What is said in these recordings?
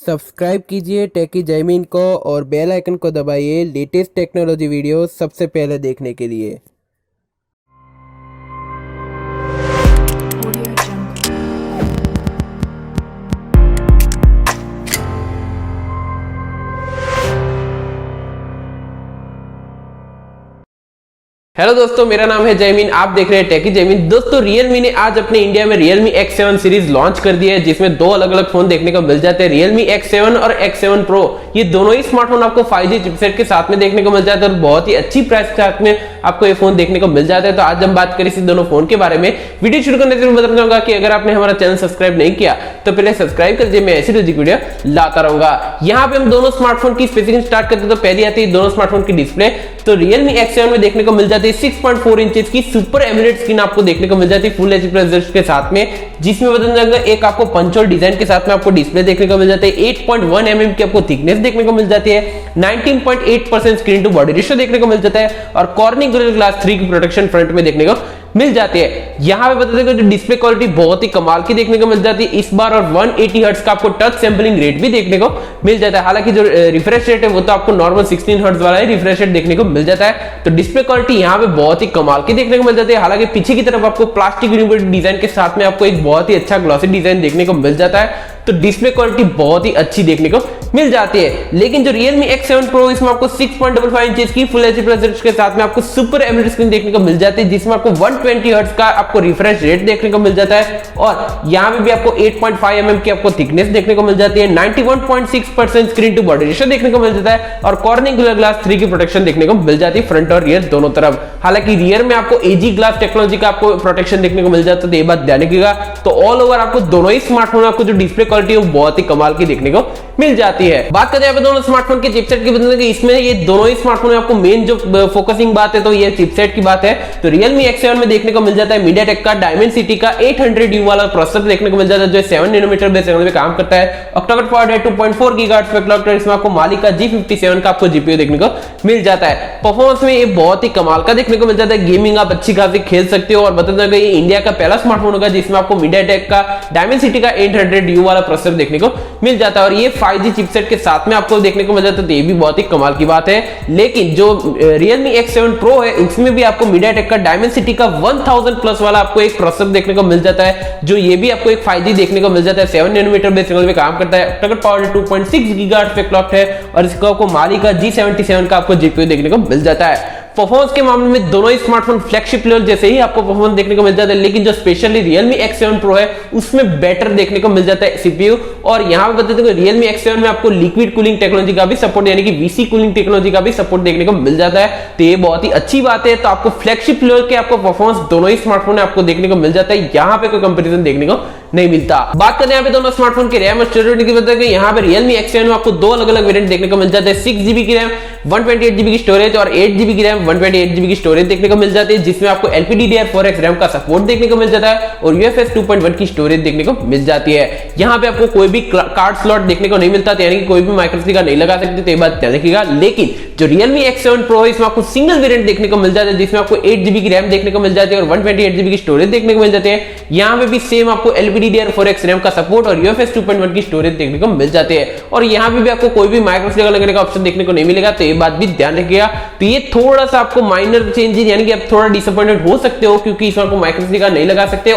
Subscribe कीजिए टेकी जैमिन को और बेल आइकन को दबाइए लेटेस्ट टेक्नोलॉजी वीडियो सबसे पहले देखने के लिए। हेलो दोस्तों, मेरा नाम है जैमिन। आप देख रहे हैं टेकी जैमिन। दोस्तों, Realme ने आज अपने इंडिया में Realme X7 सीरीज लॉन्च कर दिया है, जिसमें दो अलग अलग फोन देखने को मिल जाते हैं, Realme X7 और X7 Pro। ये दोनों ही स्मार्टफोन आपको 5G चिपसेट के साथ में देखने को मिल जाता है और बहुत ही अच्छी प्राइस के साथ में आपको ये फोन देखने को मिल जाता है। तो आज हम बात करें इस दोनों फोन के बारे में। वीडियो शुरू करने से बताना चाहूंगा कि अगर आपने हमारा चैनल सब्सक्राइब नहीं किया तो पहले सब्सक्राइब कर दीजिए, मैं ऐसी रोजी वीडियो लाता रहूंगा। यहाँ पे हम दोनों स्मार्टफोन की स्पेसिफिकेशन स्टार्ट करते हैं। तो पहली आती है दोनों स्मार्टफोन की डिस्प्ले। तो Realme X7 में देखने को मिल जाती है 6.4 इंचेस की सुपर एमोलेड स्क्रीन आपको देखने को मिल जाती है फुल एचडी रिजल्ट के साथ में, जिसमें बताना चाहूंगा एक आपको पंच होल डिजाइन के साथ में आपको डिस्प्ले देखने को मिल जाता है। 8.1 mm की आपको थिकनेस देखने को मिल जाती है। 19.8% स्क्रीन टू बॉडी रेशियो देखने को मिल जाता है और कॉर्निंग ग्लास 3 की प्रोटेक्शन फ्रंट में देखने को मिल जाती है। यहां पे बता दें कि डिस्प्ले क्वालिटी बहुत ही कमाल की देखने को मिल जाती है इस बार, और 180 हर्ट्ज का आपको टच सैंपलिंग रेट भी देखने को मिल जाता है। हालांकि जो रिफ्रेश रेट है वो तो आपको नॉर्मल 16 हर्ट्ज वाला है रिफ्रेश रेट देखने को मिल जाता है। तो डिस्प्ले क्वालिटी यहां पे बहुत ही कमाल की देखने को मिल जाती है। हालांकि पीछे की तरफ आपको प्लास्टिक डिजाइन के साथ में आपको एक बहुत ही अच्छा ग्लॉसी डिजाइन देखने को मिल जाता है। तो डिस्प्ले क्वालिटी बहुत ही अच्छी देखने को मिल जाती है। लेकिन जो Realme X7 Pro, इसमें आपको 6.55 इंचेस की फुल एचडी रिजल्ट के साथ में आपको सुपर एमोलेड स्क्रीन देखने को मिल जाती है, जिसमें आपको 120 हर्ट्ज का आपको रिफ्रेश रेट देखने को मिल जाता है और यहां पे भी आपको 8.5 mm की आपको थिकनेस देखने को मिल जाती है। 91.6% स्क्रीन टू बॉडी रेशियो देखने को मिल जाता है और कॉर्निंग ग्लास 3 की प्रोटेक्शन देखने को मिल जाती है फ्रंट और रियर दोनों तरफ। हालांकि रियर में आपको एजी ग्लास टेक्नोलॉजी का आपको प्रोटेक्शन देखने को मिल जाता है, तो ये बात ध्यान रखिएगा। तो ऑल ओवर आपको दोनों ही स्मार्टफोन आपको जो डिस्प्ले क्वालिटी है वो बहुत ही कमाल की देखने को मिल जाती है। बात करते हैं दोनों स्मार्टफोन के चिपसेट की, बताने कि इसमें ये दोनों ही स्मार्टफोन में आपको मेन जो फोकसिंग बात है तो ये चिपसेट की बात है। तो Realme X7 में देखने को मिल जाता है MediaTek का Dimensity का 800U वाला प्रोसेसर देखने को मिल जाता है, जो 7 नैनोमीटर बेस में काम करता है। Octa का 2.4 गीगाहर्ट्ज पे क्लॉक है। इसमें आपको माली का G57 का आपको जीपीयू देखने को मिल जाता है। परफॉर्मेंस में ये बहुत ही कमाल का देखने को मिल जाता है। गेमिंग आप अच्छी खासी खेल सकते हो और बताना कि ये इंडिया का पहला स्मार्टफोन होगा जिसमें आपको MediaTek का Dimensity का 800U वाला प्रोसेसर देखने को मिल जाता है और ये 5G चिपसेट के साथ में आपको देखने को मिल जाता है। तो ये भी बहुत ही कमाल की बात है। लेकिन जो Realme X7 Pro है उसमें भी आपको MediaTek का Dimensity का 1000 प्लस वाला आपको एक प्रोसेसर देखने को मिल जाता है, जो ये भी आपको एक 5G देखने को मिल जाता है। 7 नैनोमीटर बेस में काम करता है। Octa 2.6 गीगाहर्ट्ज पे क्लॉक है और इसको आपको माली का G77 का आपको जीपीयू देखने को मिल जाता है। परफॉर्मेंस के मामले में दोनों ही स्मार्टफोन फ्लैगशिप लेवल जैसे ही आपको परफॉर्मेंस देखने को मिल जाता है, लेकिन जो स्पेशली Realme X7 Pro है उसमें बेटर देखने को मिल जाता है सीपीयू। और यहां पे बताते हैं Realme X7 में आपको लिक्विड कूलिंग टेक्नोलॉजी का भी सपोर्ट, यानी कि वीसी कूलिंग टेक्नोलॉजी का भी सपोर्ट देखने को मिल जाता है। तो ये बहुत ही अच्छी बात है। तो आपको फ्लैगशिप लेवल के आपको परफॉर्मेंस दोनों ही स्मार्टफोन में आपको देखने को मिल जाता है, यहाँ पे कोई कंपेरिजन देखने को नहीं मिलता। बात करें यहाँ पे दोनों स्मार्टफोन के रैम और स्टोरेज की, बताते हैं यहाँ पे Realme X7 में आपको दो अलग अलग वेरिएंट देखने को मिल जाते हैं। 6GB की रैम 128GB की स्टोरेज और 8GB की रैम 128GB की स्टोरेज देखने को मिल जाती है, जिसमें आपको LPDDR4x RAM का सपोर्ट देखने को मिल जाता है और UFS2.1 की स्टोरेज देखने को मिल जाती है। यहाँ पे आपको कोई भी कार्ड स्लॉट देखने को नहीं मिलता, यानी कि कोई भी माइक्रोएसडी का नहीं लगा सकते, तो ये बात ध्यान रखिएगा। लेकिन जो Realme X7 Pro है इसमें आपको सिंगल वेरिएंट देखने को मिल जाता है, जिसमें आपको 8GB की रैम देखने को मिल जाती है और 128GB की स्टोरेज देखने को मिल जाती है। यहाँ पे भी सेम आपको LPDDR4x RAM का सपोर्ट और UFS2.1 की स्टोरेज देखने को मिल जाती है और यहाँ पे भी आपको कोई भी माइक्रोएसडी लगाने का ऑप्शन देखने को नहीं मिलेगा, तो ये बात भी ध्यान रखिएगा। तो ये थोड़ा सा आपको माइनर चेंजेस, यानी कि आप थोड़ा डिसअपॉइंटेड हो सकते हो क्योंकि इसमें आपको माइक्रोएसडी का नहीं लगा सकते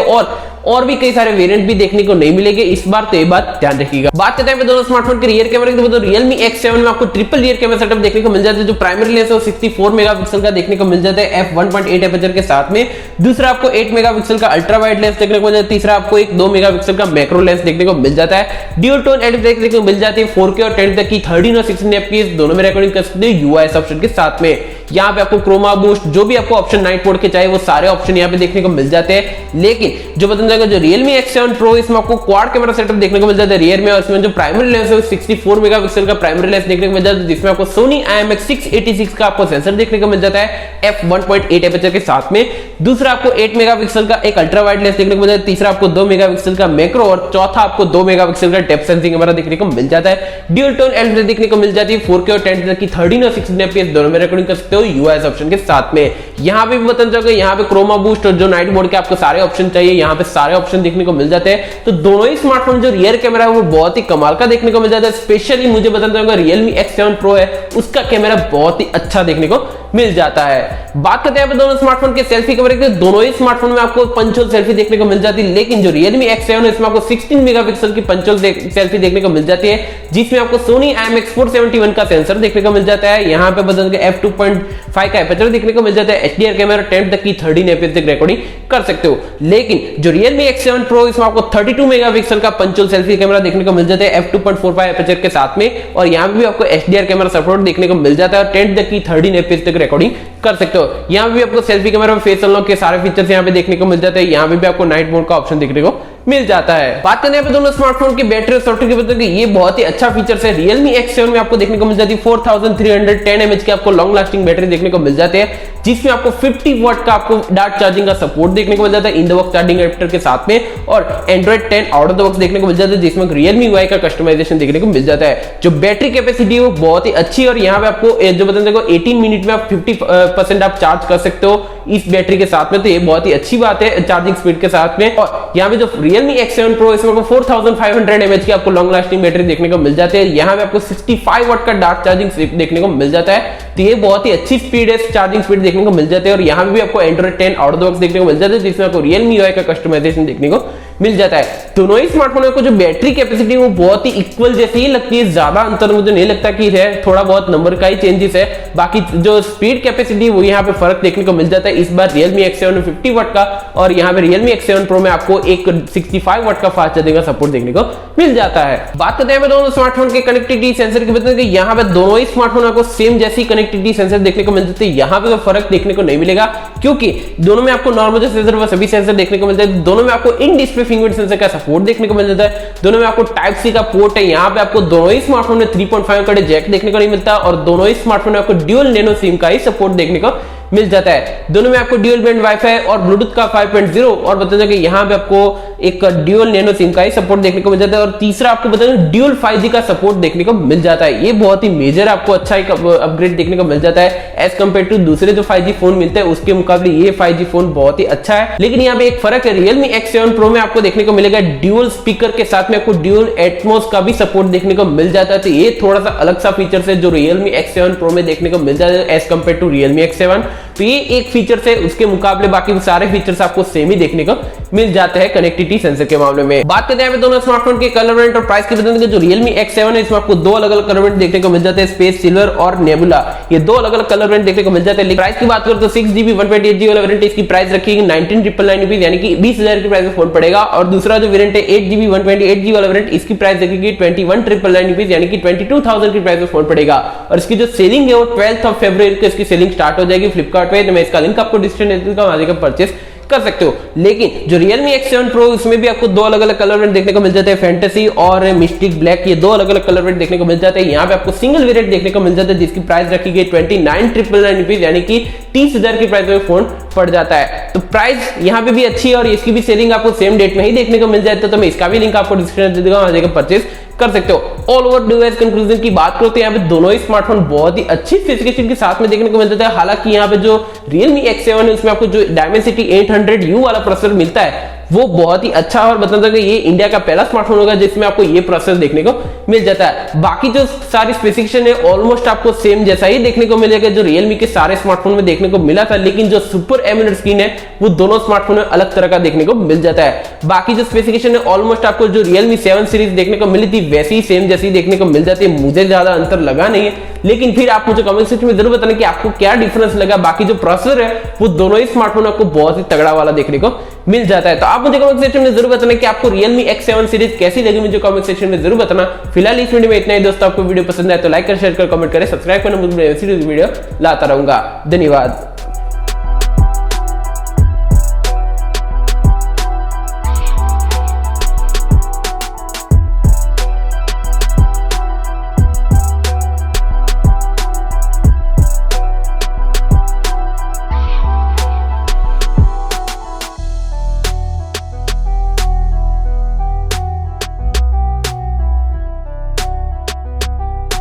और भी कई सारे वेरिएंट भी देखने को नहीं मिलेंगे इस बार, तो ये बात ध्यान रखिएगा। बात करते हैं दोनों स्मार्टफोन के रियर कैमरे की, तो Realme X7 में आपको ट्रिपल रियर कैमरा सेटअप देखने को मिल जाता है। जो प्राइमरी लेंस है वो 64 मेगापिक्सल का देखने को मिल जाता है f1.8 एपर्चर के साथ में। दूसरा आपको 8 मेगापिक्सल का अल्ट्रा वाइड लेंस देखने को मिल जाता है। तीसरा आपको एक 2 मेगापिक्सल का मैक्रो लेंस देखने को मिल जाता है। ड्यूल टोन एडिट देखने को मिल जाती है। 4K और 10 तक की 13 और 16 fps दोनों में रिकॉर्डिंग कर सकते हो UIS ऑप्शन के साथ में। यहाँ पे आपको क्रोमा बूस्ट जो भी आपको ऑप्शन नाइट मोड के चाहिए वो सारे ऑप्शन यहाँ पे देखने को मिल जाते हैं। लेकिन जो बताना जाएगा जो Realme X7 Pro इसमें आपको क्वाड कैमरा सेटअप देखने को मिल जाता है रियर में, और इसमें जो प्राइमरी लेंस है 64 मेगापिक्सल का प्राइमरी लेंस देखने को मिल जाता है, जिसमें आपको Sony IMX686 का आपको सेंसर देखने को मिल जाता है f1.8 एपर्चर के साथ में। दूसरा आपको 8 मेगापिक्सल का एक अल्ट्रा वाइड लेंस देखने को मिल जाता है। तीसरा आपको 2 मेगापिक्सल का मैक्रो और चौथा आपको 2 मेगापिक्सल का डेप्थ सेंसिंग कैमरा देखने को मिल जाता है। ड्यूल टोन एलईडी देखने को मिल जाती है। 4K और 10 तक की 13 और 16 fps दोनों में रिकॉर्डिंग कर सकते हो UIS ऑप्शन के साथ में। यहाँ पे भी बताना चाहूंगा, यहाँ पे क्रोमा बूस्ट और जो नाइट मोड के आपको सारे ऑप्शन चाहिए यहाँ पे सारे ऑप्शन देखने को मिल जाते हैं। तो दोनों ही स्मार्टफोन जो रियर कैमरा है वो बहुत ही कमाल का देखने को मिल जाता है। स्पेशली मुझे बताता हूँ Realme X7 Pro है उसका कैमरा बहुत ही अच्छा देखने को मिल जाता है। बात करते हैं दोनों स्मार्टफोन के सेल्फी कैमरे की। दोनों ही स्मार्टफोन में आपको पंच होल सेल्फी देखने को मिल जाती है, लेकिन जो Realme X7 है इसमें आपको 16 मेगापिक्सल की पंच होल सेल्फी देखने को मिल जाती है, जिसमें आपको Sony IMX471 का सेंसर देखने को मिल जाता है। यहाँ पे बदल के f2.5 का एपर्चर देखने को मिल जाता है। HDR कैमरा 10 तक की 13 एफपीएस तक रिकॉर्डिंग कर सकते हो। लेकिन जो Realme X7 Pro इसमें आपको 32 मेगापिक्सल का पंच होल सेल्फी कैमरा देखने को मिल जाता है f2.45 एपर्चर के साथ में, और यहाँ पे भी आपको HDR कैमरा सपोर्ट देखने को मिल जाता है और 10 तक की 13 एफपीएस तक रिकॉर्डिंग कर सकते हो। यहाँ पे भी आपको सेल्फी कैमरा में फेस अनलॉक के सारे फीचर्स यहाँ पे देखने को मिल जाते हैं। यहाँ पे भी आपको नाइट मोड का ऑप्शन देखने को मिल जाता है। बात करने पे दोनों स्मार्टफोन की बैटरी और सॉफ्टवेयर की बताते हैं ये बहुत ही अच्छा फीचर्स है। Realme X7 में आपको देखने को मिल जाती है 4310 mAh की आपको लॉन्ग लास्टिंग बैटरी देखने को मिल जाती है, जिसमें आपको 50 वाट का आपको डार्क चार्जिंग का सपोर्ट देखने को मिल जाता है in the box charging adapter के साथ में, और Android 10 out of the box देखने को मिल जाता है, जिसमें Realme UI का कस्टमाइजेशन देखने को मिल जाता है। जो बैटरी कैपेसिटी है वो बहुत ही अच्छी है, और यहाँ पे आपको जो बताते हैं 18 मिनट में आप 50% आप चार्ज कर सकते हो इस बैटरी के साथ में, तो ये बहुत ही अच्छी बात है चार्जिंग स्पीड के साथ में। और यहाँ पे जो Realme X7 Pro इसमें आपको 4500 mAh की आपको लॉन्ग लास्टिंग बैटरी देखने को मिल जाती है। यहाँ पे आपको 65 वाट का डार्क चार्जिंग देखने को मिल जाता है, तो ये बहुत ही अच्छी स्पीड है, चार्जिंग स्पीड देखने को मिल जाती है। और यहाँ पे भी आपको Android 10 out of the box देखने को मिल जाता है, जिसमें आपको Realme UI का कस्टमाइजेशन देखने को मिल जाता है। दोनों ही स्मार्टफोन को जो बैटरी कैपेसिटी वो बहुत ही इक्वल जैसी ही लगती है, ज्यादा अंतर मुझे नहीं लगता कि है, थोड़ा बहुत नंबर का ही चेंजेस है। बाकी जो स्पीड कैपेसिटी वो यहाँ पे फर्क देखने को मिल जाता है। इस बार Realme X7 में 50 वाट का, और यहाँ पे Realme X7 Pro में आपको एक 65 वाट का फास्ट चार्जिंग का सपोर्ट देखने को मिल जाता है। बात करते हैं दोनों स्मार्टफोन के कनेक्टिविटी सेंसर की बताते हैं, यहाँ पे दोनों ही स्मार्टफोन आपको सेम जैसी कनेक्टिविटी सेंसर देखने को मिल जाते हैं। यहाँ पे फर्क देखने को नहीं मिलेगा, क्योंकि दोनों में आपको नॉर्मल जो सेंसर वो सभी सेंसर देखने को मिलते हैं। दोनों में आपको इन डिस्प्ले फिंगरप्रिंट सेंसर का सपोर्ट देखने को मिल जाता है। दोनों में आपको टाइप सी का पोर्ट है। यहाँ पे आपको दोनों ही स्मार्टफोन में 3.5 का जैक देखने को नहीं मिलता, और दोनों ही स्मार्टफोन में आपको ड्यूल नैनो सिम का ही सपोर्ट देखने को मिल जाता है। दोनों में आपको ड्यूल बैंड वाईफाई और ब्लूटूथ का 5.0, और बता दें कि यहाँ पे आपको एक ड्यूल नैनो सिम का ही सपोर्ट देखने को मिल जाता है, और तीसरा आपको बता दें ड्यूल 5G का सपोर्ट देखने को मिल जाता है। ये बहुत ही मेजर आपको अच्छा एक अपग्रेड देखने को मिल जाता है एज कम्पेयर टू दूसरे जो 5G फोन मिलते हैं उसके मुकाबले ये 5G फोन बहुत ही अच्छा है। लेकिन यहाँ पे एक फर्क है, Realme X7 Pro में आपको देखने को मिलेगा ड्यूल स्पीकर के साथ में आपको ड्यूल एटमॉस का भी सपोर्ट देखने को मिल जाता है। तो ये थोड़ा सा अलग सा फीचर है जो Realme X7 Pro में देखने को मिल जाता है as compare to Realme X7। तो ये एक फीचर है, उसके मुकाबले बाकी सारे फीचर्स आपको सेम ही देखने को मिल जाते हैं कनेक्टिविटी सेंसर के मामले में। बात करते हैं दोनों स्मार्टफोन के कलर वेरिएंट और प्राइस की बताते हैं। जो Realme X7 है इसमें आपको दो अलग अलग कलर वेरिएंट देखने को मिल जाते हैं, स्पेस सिल्वर और नेबुला। ये दो अलग अलग कलर वेरिएंट देखने को मिल जाते हैं। प्राइस की बात करें तो 6GB 128GB वाला वेरिएंट इसकी प्राइस रखी 19,999 रुपीज, यानी कि 20,000 की प्राइस में फोन पड़ेगा। और दूसरा जो वेरिएंट है 8GB 128GB वाला वेरिएंट, इसकी प्राइस रखेगी 21,999 रुपीज, यानी कि 22,000 की प्राइस में फोन पड़ेगा। और इसकी जो सेलिंग है वो 12 फरवरी को इसकी सेलिंग स्टार्ट हो जाएगी फ्लिपकार्ट पे। तो मैं इसका लिंक आपको डिस्क्रिप्शन में वहां जाकर परचेस कर सकते हो। लेकिन जो Realme X7 Pro इसमें भी आपको दो अलग अलग कलर वेरिएंट देखने को मिल जाते हैं, फैंटेसी और मिस्टिक ब्लैक। ये दो अलग अलग कलर वेरिएंट देखने को मिल जाते हैं। यहाँ पे आपको सिंगल वेरिएंट देखने को मिल जाता है जिसकी प्राइस रखी गई 29,999 रुपीज, यानी कि 30,000 की प्राइस में फोन पड़ जाता है। तो प्राइस यहाँ पे भी अच्छी है, और इसकी भी सेलिंग आपको सेम डेट में ही देखने को मिल जाता है। तो मैं इसका भी लिंक आपको डिस्क्रिप्शन में दे दूंगा, वहां जाकर परचेस कर सकते हो। ऑल ओवर डिवाइस कंक्लूजन की बात करो तो यहाँ पे दोनों ही स्मार्टफोन बहुत ही अच्छी स्पेसिफिकेशन के साथ में देखने को मिल जाता है। हालांकि यहाँ पे जो Realme X7 है उसमें आपको जो Dimensity 800U वाला प्रोसेसर मिलता है वो बहुत ही अच्छा है, और बताता कि ये इंडिया का पहला स्मार्टफोन होगा जिसमें आपको ये प्रोसेसर देखने को मिल जाता है। बाकी जो सारी स्पेसिफिकेशन है ऑलमोस्ट आपको सेम जैसा ही देखने को मिलेगा जो Realme के सारे स्मार्टफोन में देखने को मिला था, लेकिन जो सुपर एमोलेड स्क्रीन है वो दोनों स्मार्टफोन में अलग तरह का देखने को मिल जाता है। बाकी जो स्पेसिफिकेशन है ऑलमोस्ट आपको जो Realme 7 सीरीज देखने को मिली थी वैसी ही सेम जैसी देखने को मिल जाती है। मुझे ज्यादा अंतर लगा नहीं है, लेकिन फिर आप मुझे कमेंट सेक्शन में जरूर बताना कि आपको क्या डिफरेंस लगा। बाकी जो प्रोसेसर है वो दोनों ही स्मार्टफोन आपको बहुत ही तगड़ा वाला देखने को मिल जाता है। तो आप मुझे कमेंट सेक्शन में जरूर बताना कि आपको Realme X7 सीरीज कैसी लगी, मुझे कमेंट सेक्शन में जरूर बताना। फिलहाल इस वीडियो में इतना ही दोस्तों, आपको वीडियो पसंद आए तो लाइक कर, शेयर कर, कमेंट करें, सब्सक्राइब करना, वीडियो लाता रहूंगा। धन्यवाद।